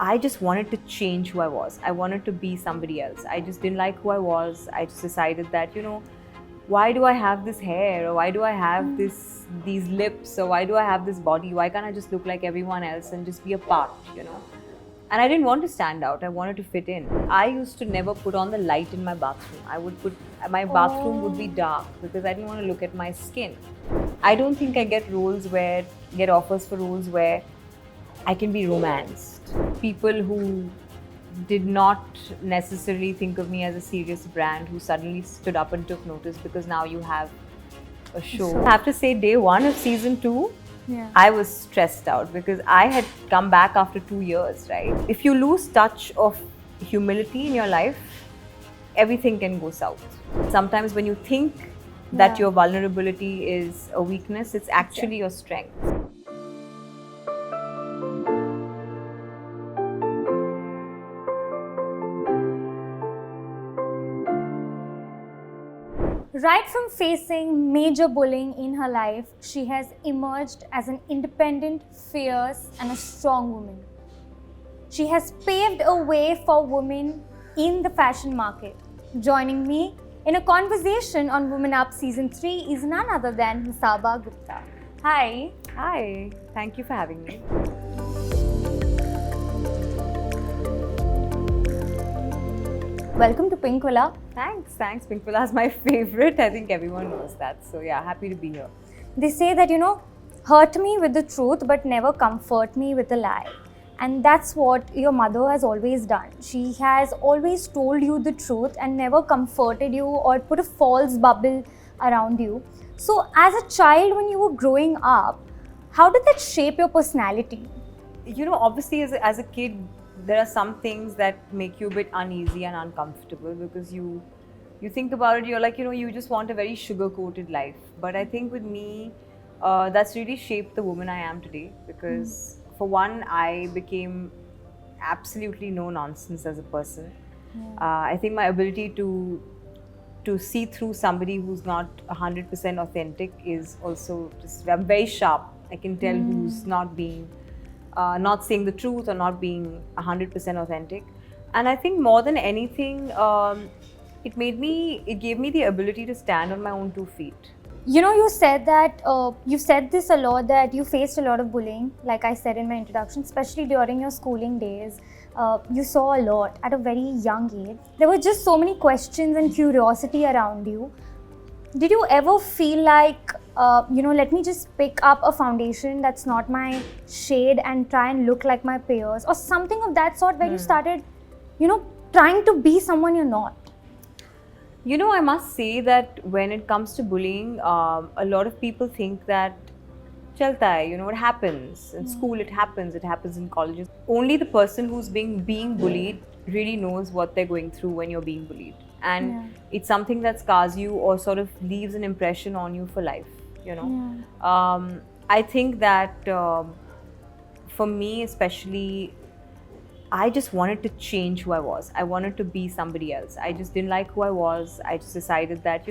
I just wanted to change who I was. I wanted to be somebody else. I just didn't like who I was. I just decided that, why do I have this hair, or why do I have these lips, or why do I have this body? Why can't I just look like everyone else and just be a part? And I didn't want to stand out. I wanted to fit in. I used to never put on the light in my bathroom. My bathroom would be dark because I didn't want to look at my skin. I don't think I get offers for roles where I can be romanced. People who did not necessarily think of me as a serious brand, who suddenly stood up and took notice because now you have a show. I have to say, day one of season 2, I was stressed out because I had come back after 2 years, right? If you lose touch of humility in your life, everything can go south. Sometimes when you think that your vulnerability is a weakness, it's actually your strength. Right from facing major bullying in her life, she has emerged as an independent, fierce, and a strong woman. She has paved a way for women in the fashion market. Joining me in a conversation on Women Up Season 3 is none other than Masaba Gupta. Hi. Hi, thank you for having me. Welcome to Pinkvilla. Thanks. Pinkvilla is my favorite. I think everyone knows that. So yeah, happy to be here. They say that, hurt me with the truth but never comfort me with a lie. And that's what your mother has always done. She has always told you the truth and never comforted you or put a false bubble around you. So as a child, when you were growing up, how did that shape your personality? Obviously as a kid, there are some things that make you a bit uneasy and uncomfortable because you think about it, you're like, you just want a very sugar-coated life. But I think with me, that's really shaped the woman I am today because for one, I became absolutely no nonsense as a person. I think my ability to see through somebody who's not 100% authentic is also I'm very sharp. I can tell who's not saying the truth or not being 100% authentic. And I think more than anything, it gave me the ability to stand on my own 2 feet. You said that, you said this a lot, that you faced a lot of bullying, like I said in my introduction, especially during your schooling days. You saw a lot at a very young age. There were just so many questions and curiosity around you. Did you ever feel like, let me just pick up a foundation that's not my shade and try and look like my peers, or something of that sort, where you started, trying to be someone you're not? I must say that when it comes to bullying, a lot of people think that chalta hai, it happens in school, it happens in colleges. Only the person who's being bullied really knows what they're going through when you're being bullied. And it's something that scars you or sort of leaves an impression on you for life, I think that for me especially, I just wanted to change who I was. I wanted to be somebody else. I just didn't like who I was. I just decided that,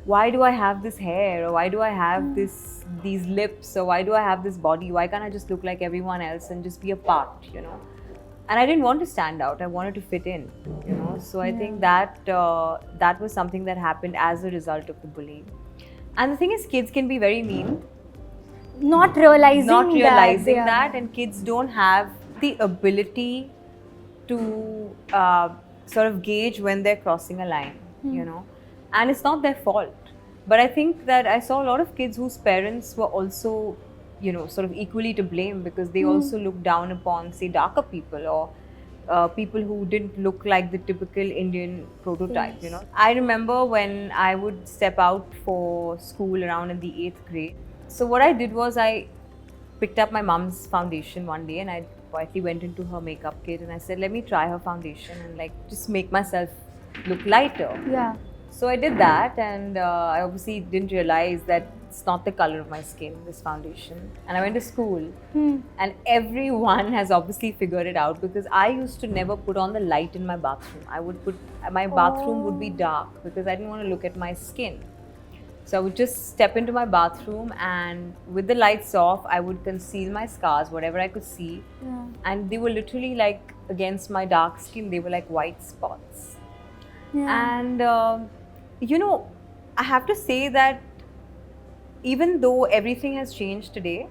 why do I have this hair, or why do I have these lips, or why do I have this body? Why can't I just look like everyone else and just be a part, And I didn't want to stand out. I wanted to fit in, So I think that that was something that happened as a result of the bullying. And the thing is, kids can be very mean. Not realizing that, and kids don't have the ability to sort of gauge when they're crossing a line, and it's not their fault. But I think that I saw a lot of kids whose parents were also, sort of equally to blame because they also looked down upon, say, darker people or people who didn't look like the typical Indian prototype, I remember when I would step out for school around in the 8th grade. So what I did was I picked up my mom's foundation one day and I quietly went into her makeup kit and I said, let me try her foundation and just make myself look lighter. Yeah. So I did that, and I obviously didn't realize that it's not the color of my skin, this foundation. And I went to school and everyone has obviously figured it out because I used to never put on the light in my bathroom. My bathroom would be dark because I didn't want to look at my skin. So I would just step into my bathroom, and with the lights off, I would conceal my scars, whatever I could see. Yeah. And they were literally like against my dark skin, they were like white spots. Yeah. And I have to say that even though everything has changed today,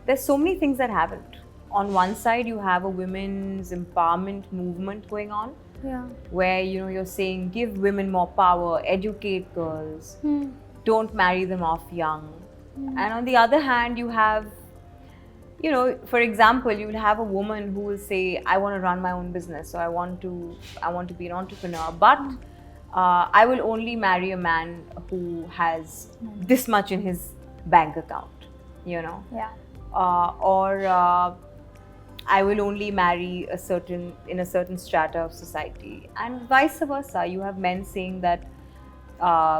there's so many things that haven't. On one side, you have a women's empowerment movement going on, Yeah. where you're saying give women more power, educate girls, don't marry them off young. And on the other hand, you have, for example, you will have a woman who will say, I want to run my own business, so I want to be an entrepreneur, but I will only marry a man who has this much in his bank account, Yeah. or I will only marry in a certain strata of society, and vice versa. You have men saying that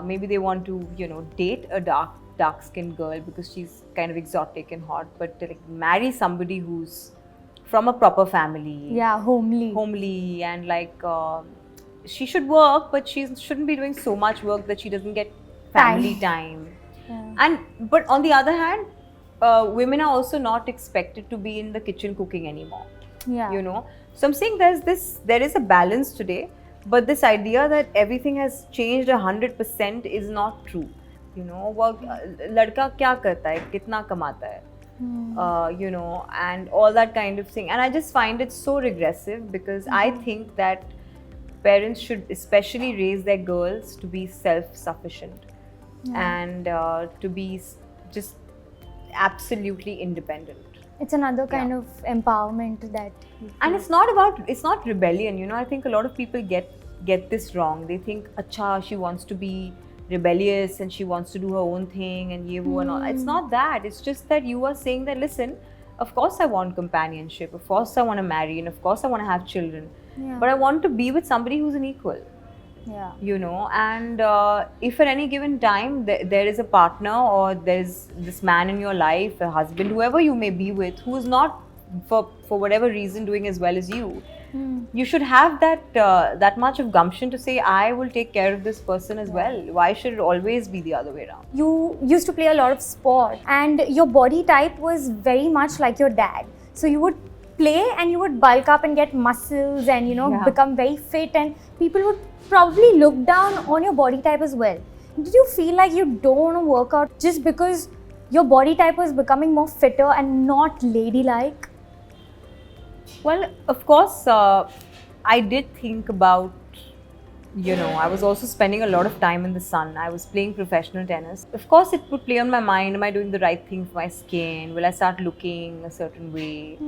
maybe they want to, date a dark-skinned girl because she's kind of exotic and hot, but to like marry somebody who's from a proper family, Yeah, homely, and like she should work, but she shouldn't be doing so much work that she doesn't get family time. Yeah. But on the other hand, women are also not expected to be in the kitchen cooking anymore. Yeah. So I'm saying there is a balance today, but this idea that everything has changed 100% is not true. Work, लड़का क्या करता है, कितना कमाता है, and all that kind of thing. And I just find it so regressive, because I think that parents should especially raise their girls to be self-sufficient and to be just absolutely independent. It's another kind of empowerment that. And it's not rebellion. I think a lot of people get this wrong. They think, acha, she wants to be rebellious and she wants to do her own thing and ye wo and all. It's not that. It's just that you are saying that, listen, of course I want companionship, of course I want to marry, and of course I want to have children, but I want to be with somebody who's an equal. Yeah. And if at any given time there is a partner, or there's this man in your life, a husband, whoever you may be with, who is not for whatever reason doing as well as you, you should have that much of gumption to say, I will take care of this person as well. Why should it always be the other way around? You used to play a lot of sport, and your body type was very much like your dad. So you would play and you would bulk up and get muscles and become very fit, and people would probably look down on your body type as well. Did you feel like you don't want to work out just because your body type was becoming more fitter and not ladylike? Well, of course, I did think about, I was also spending a lot of time in the sun. I was playing professional tennis. Of course, it would play on my mind, am I doing the right thing for my skin? Will I start looking a certain way?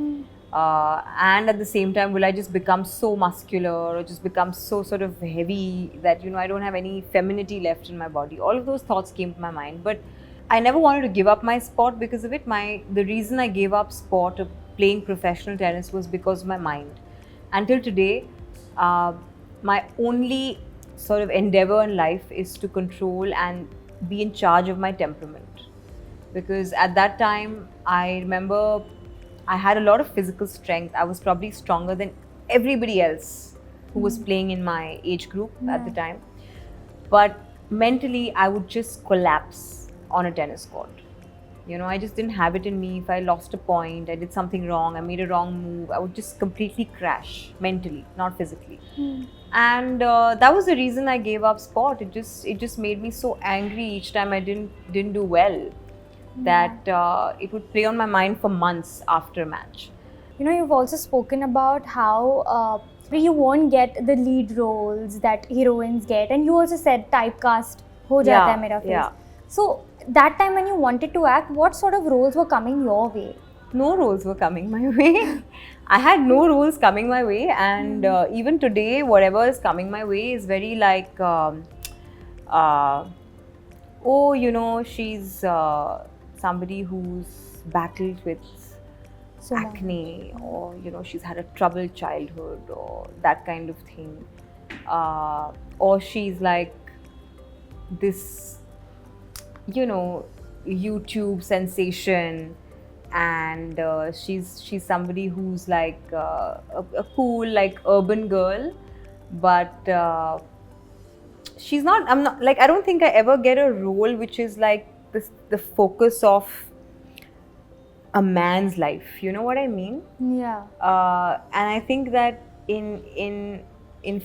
And at the same time, will I just become so muscular, or just become so sort of heavy that, I don't have any femininity left in my body? All of those thoughts came to my mind. But I never wanted to give up my sport because of it. The reason I gave up sport of playing professional tennis was because of my mind. Until today, my only sort of endeavor in life is to control and be in charge of my temperament. Because at that time, I remember I had a lot of physical strength. I was probably stronger than everybody else who was playing in my age group at the time. But mentally, I would just collapse on a tennis court. I just didn't have it in me. If I lost a point, I did something wrong, I made a wrong move, I would just completely crash mentally, not physically. And that was the reason I gave up sport. It just made me so angry each time I didn't do well, that it would play on my mind for months after a match. You've also spoken about how you won't get the lead roles that heroines get, and you also said typecast ho jata hai mera face. So that time when you wanted to act, what sort of roles were coming your way? No roles were coming my way. I had no roles coming my way, and even today, whatever is coming my way is very like, she's somebody who's battled with acne, or she's had a troubled childhood, or that kind of thing, or she's like this YouTube sensation, and she's somebody who's like a cool, like, urban girl, but she's not, I'm not like, I don't think I ever get a role which is like this, the focus of a man's life. You know what I mean? Yeah. And I think that in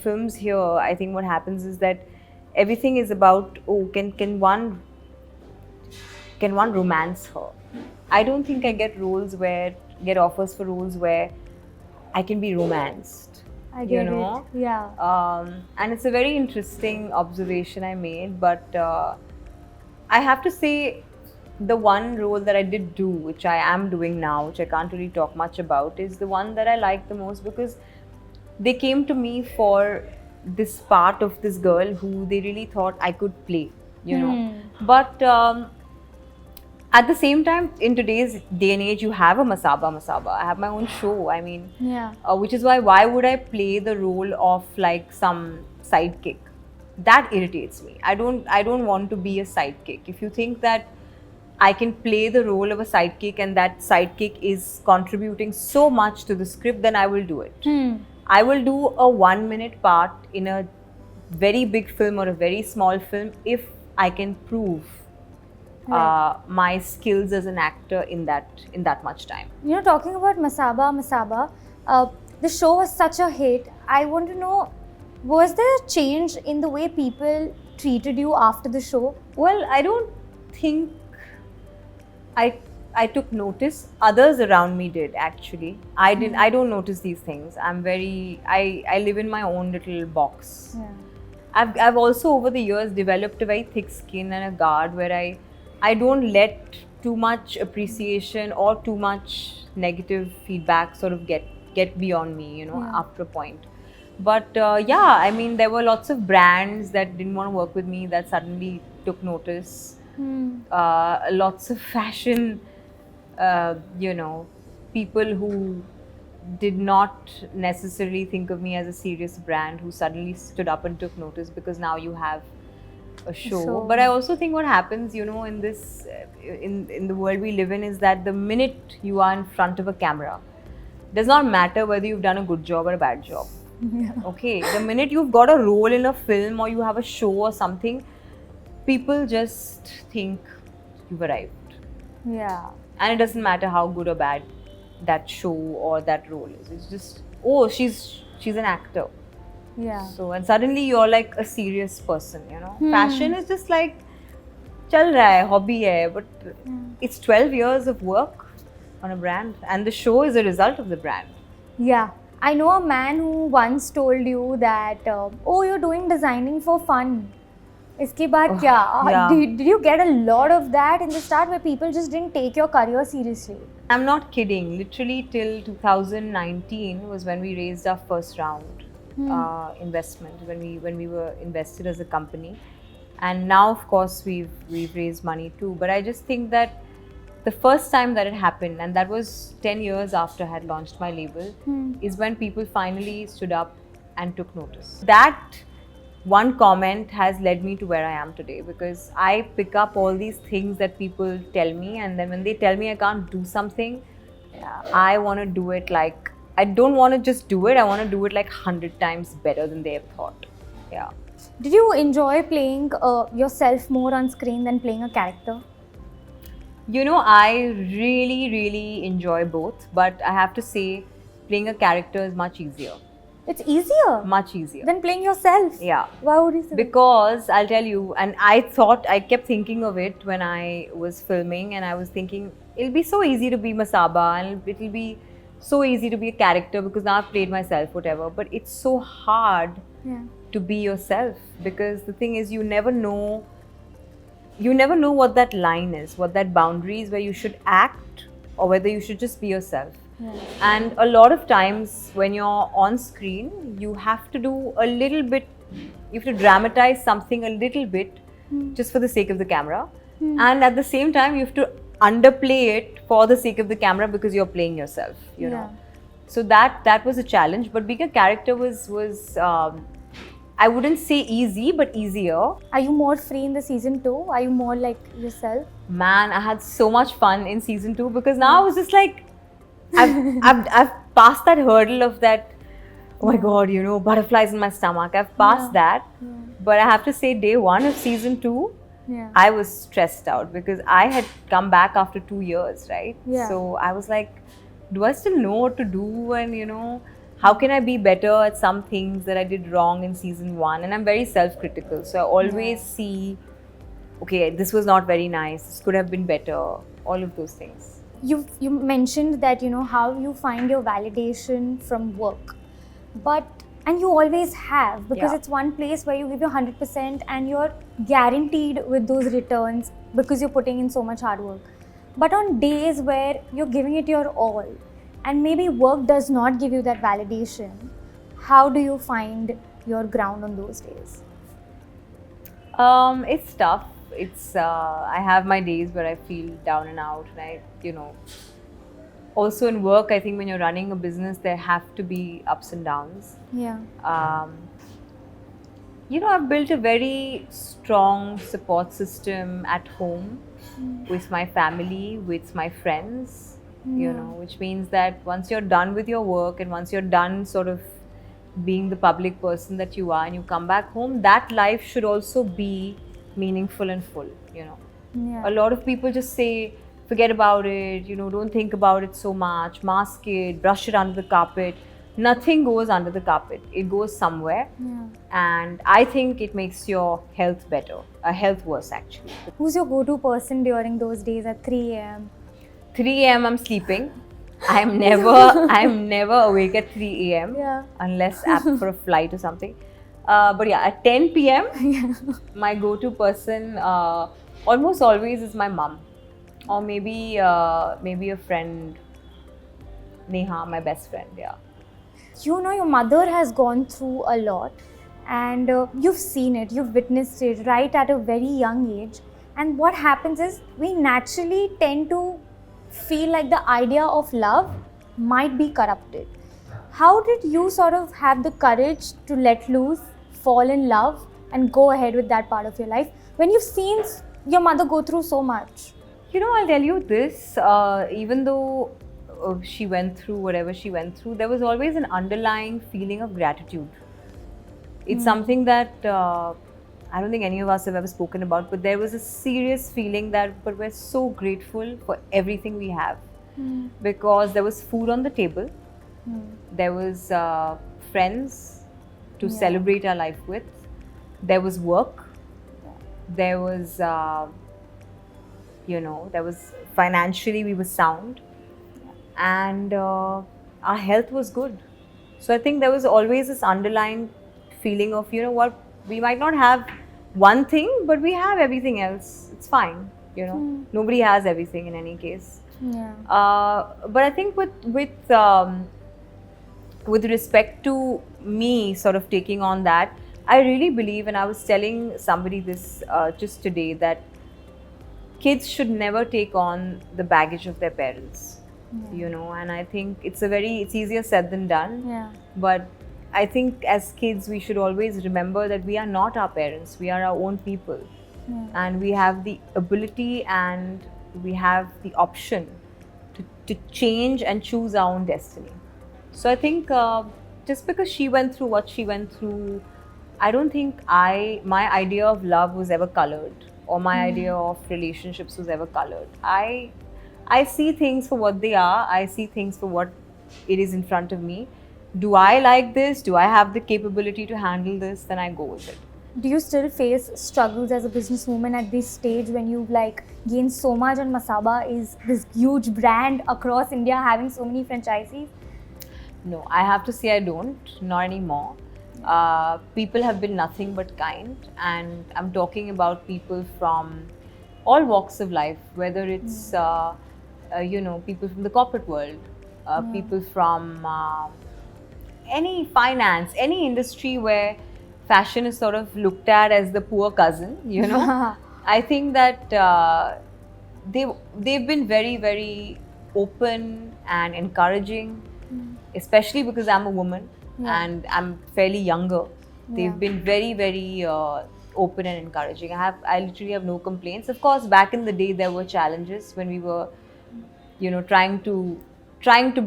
films here, I think what happens is that everything is about, oh, can one romance her? I don't think I get offers for roles where I can be romanced. I get it. Yeah. And it's a very interesting observation I made, but I have to say, the one role that I did do, which I am doing now, which I can't really talk much about, is the one that I like the most, because they came to me for this part of this girl who they really thought I could play, you know. But at the same time, in today's day and age, you have a Masaba. I have my own show. I mean, which is why would I play the role of like some sidekick? That irritates me. I don't want to be a sidekick. If you think that I can play the role of a sidekick and that sidekick is contributing so much to the script, then I will do it. I will do a 1 minute part in a very big film or a very small film if I can prove my skills as an actor in that much time. You know, talking about Masaba, the show was such a hit. I want to know, was there a change in the way people treated you after the show? Well, I don't think I took notice. Others around me did, actually. I don't notice these things. I live in my own little box. Yeah. I've also over the years developed a very thick skin and a guard where I don't let too much appreciation or too much negative feedback sort of get beyond me, you know, after a point. But yeah, I mean, there were lots of brands that didn't want to work with me that suddenly took notice. Lots of fashion, you know, people who did not necessarily think of me as a serious brand who suddenly stood up and took notice because now you have a show. But I also think what happens, you know, in this in the world we live in is that the minute you are in front of a camera, does not matter whether you've done a good job or a bad job. Okay, the minute you've got a role in a film or you have a show or something, people just think you've arrived. Yeah. And it doesn't matter how good or bad that show or that role is. It's just, oh, she's an actor. Yeah. So, and suddenly you're like a serious person, you know. Fashion is just like, chal raha hai, hobby hai, but it's 12 years of work on a brand, and the show is a result of the brand. Yeah. I know a man who once told you that, oh, you're doing designing for fun. Iske baad kya? Did you get a lot of that in the start where people just didn't take your career seriously? I'm not kidding. Literally till 2019 was when we raised our first round investment, when we were invested as a company. And now, of course, we've raised money too. But I just think that the first time that it happened, and that was 10 years after I had launched my label, is when people finally stood up and took notice. That one comment has led me to where I am today, because I pick up all these things that people tell me, and then when they tell me I can't do something, I want to do it like, I don't want to just do it, I want to do it like 100 times better than they have thought. Yeah. Did you enjoy playing yourself more on screen than playing a character? You know, I really enjoy both, but I have to say, playing a character is much easier. It's easier? Much easier. Than playing yourself? Yeah. Why would you say? Because I'll tell you, and I kept thinking of it when I was filming, and I was thinking, it'll be so easy to be Masaba, and it'll be so easy to be a character because now I've played myself, whatever. But it's so hard to be yourself, because the thing is, you never know what that line is, what that boundary is where you should act or whether you should just be yourself. And a lot of times when you're on screen, you have to do a little bit, you have to dramatize something a little bit just for the sake of the camera. And at the same time, you have to underplay it for the sake of the camera because you're playing yourself, you know. So that was a challenge, but being a character was I wouldn't say easy, but easier. Are you more free in the season 2? Are you more like yourself? Man, I had so much fun in season 2 because now I was just like, I've passed that hurdle of that, oh my god, you know, butterflies in my stomach. I've passed that. But I have to say, day one of season 2, Yeah. I was stressed out because I had come back after 2 years, right? Yeah. So I was like, do I still know what to do? And how can I be better at some things that I did wrong in season 1? And I'm very self-critical. So I always see, okay, this was not very nice. This could have been better. All of those things. You mentioned that how you find your validation from work, and you always have, because Yeah. it's one place where you give your 100% and you're guaranteed with those returns because you're putting in so much hard work. But on days where you're giving it your all and maybe work does not give you that validation, how do you find your ground on those days? It's tough. It's I have my days where I feel down and out, and also in work, I think when you're running a business, there have to be ups and downs. Yeah. I've built a very strong support system at home with my family, with my friends, which means that once you're done with your work and once you're done sort of being the public person that you are and you come back home, that life should also be meaningful and full, Yeah. A lot of people just say, forget about it, don't think about it so much, mask it, brush it under the carpet. Nothing goes under the carpet. It goes somewhere. Yeah. And I think it makes your health better, health worse actually. Who's your go-to person during those days at 3 a.m.? 3 a.m. I'm sleeping. I'm never awake at 3 a.m. Yeah. unless apt for a flight or something. But yeah, at 10 p.m. my go-to person almost always is my mum, or maybe a friend, Neha, my best friend. Yeah. Your mother has gone through a lot, and you've seen it, you've witnessed it right at a very young age. And what happens is we naturally tend to feel like the idea of love might be corrupted. How did you sort of have the courage to let loose, fall in love, and go ahead with that part of your life when you've seen your mother go through so much? I'll tell you this, even though she went through whatever she went through, there was always an underlying feeling of gratitude. It's something that I don't think any of us have ever spoken about, but there was a serious feeling but we're so grateful for everything we have. Because there was food on the table, there was friends to celebrate our life with, there was work, there was there was financially we were sound, and our health was good. So I think there was always this underlying feeling of, we might not have one thing, but we have everything else. It's fine, Nobody has everything in any case. Yeah. But I think with respect to me sort of taking on that, I really believe, and I was telling somebody this just today, that kids should never take on the baggage of their parents, and I think it's easier said than done. Yeah. But I think as kids, we should always remember that we are not our parents, we are our own people. And we have the ability and we have the option to change and choose our own destiny. So I think just because she went through what she went through, I don't think my idea of love was ever colored, or my idea of relationships was ever colored. I see things for what they are. I see things for what it is in front of me. Do I like this? Do I have the capability to handle this? Then I go with it. Do you still face struggles as a businesswoman at this stage when you've gained so much, and Masaba is this huge brand across India having so many franchisees? No, I have to say I don't, not anymore. People have been nothing but kind, and I'm talking about people from all walks of life, whether it's people from the corporate world, people from any finance, any industry where fashion is sort of looked at as the poor cousin, I think that they've been very, very open and encouraging, especially because I'm a woman and I'm fairly younger. They've been very, very open and encouraging. I literally have no complaints. Of course, back in the day, there were challenges when we were, trying to trying to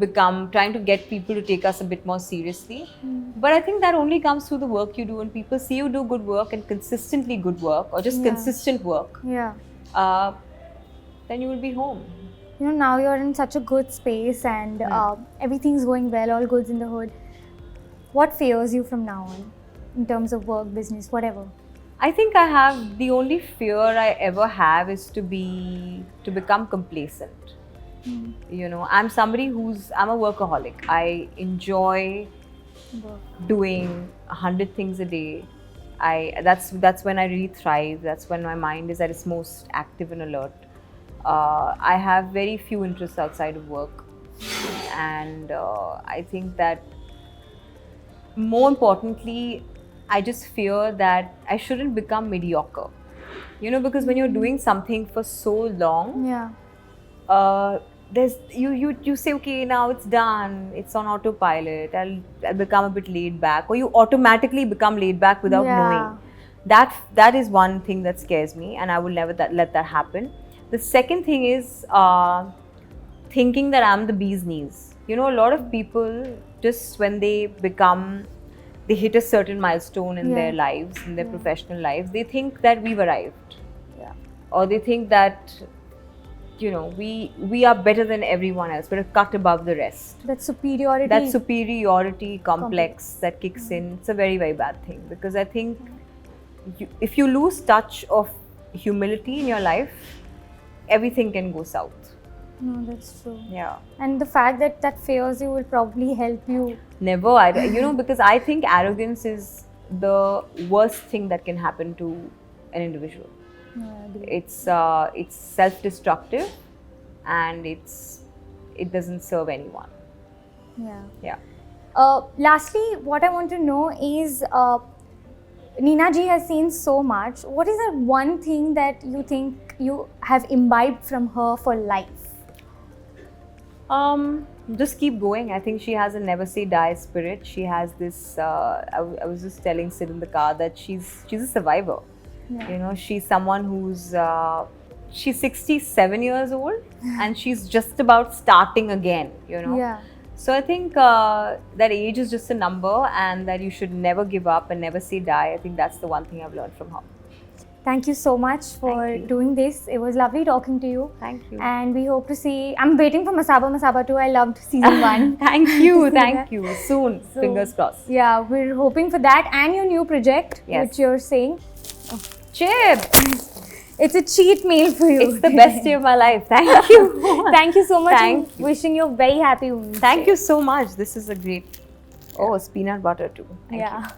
get people to take us a bit more seriously. But I think that only comes through the work you do, and people see you do good work and consistently good work, or just consistent work. Yeah. Then you will be home. You know, now you're in such a good space and everything's going well, all goods in the hood. What fears you from now on in terms of work, business, whatever? I think the only fear I ever have is to become complacent. You know, I'm a workaholic. I enjoy doing 100 things a day. That's when I really thrive. That's when my mind is at its most active and alert. I have very few interests outside of work, and I think that more importantly, I just fear that I shouldn't become mediocre. You know, because when you're doing something for so long, you say, okay, now it's done, it's on autopilot, I'll become a bit laid back, or you automatically become laid back without knowing. That is one thing that scares me, and I will never let that happen. The second thing is thinking that I'm the bee's knees. You know, a lot of people, just when they hit a certain milestone in their lives, in their professional lives, they think that we've arrived. Or they think that, you know, we are better than everyone else, we're a cut above the rest. That superiority complex that kicks in, it's a very, very bad thing, because I think if you lose touch of humility in your life, everything can go south. No, that's true. Yeah. And the fact that fears you will probably help you. Never, you know, because I think arrogance is the worst thing that can happen to an individual. No, I agree. It's self-destructive, and it doesn't serve anyone. Yeah. Lastly, what I want to know is, Neena ji has seen so much. What is that one thing that you think you have imbibed from her for life? Just keep going. I think she has a never say die spirit. She has this. I was just telling Sid in the car that she's a survivor. You know, she's someone who's she's 67 years old and she's just about starting again. You know. So I think that age is just a number, and that you should never give up and never say die. I think that's the one thing I've learned from her. Thank you so much for doing this. It was lovely talking to you. Thank you. And we hope to see. I'm waiting for Masaba 2. I loved season 1. Thank you. Thank you. Soon. Fingers crossed. Yeah, we're hoping for that and your new project, which you're saying. Chip! It's a cheat meal for you. It's the best day of my life. Thank you. Thank you so much. Thank you. Wishing you a very happy Women's Thank Day. you so much. This is a great. Oh, it's peanut butter too. Thank you. Yeah.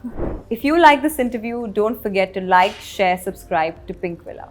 If you like this interview, don't forget to like, share, subscribe to Pinkvilla.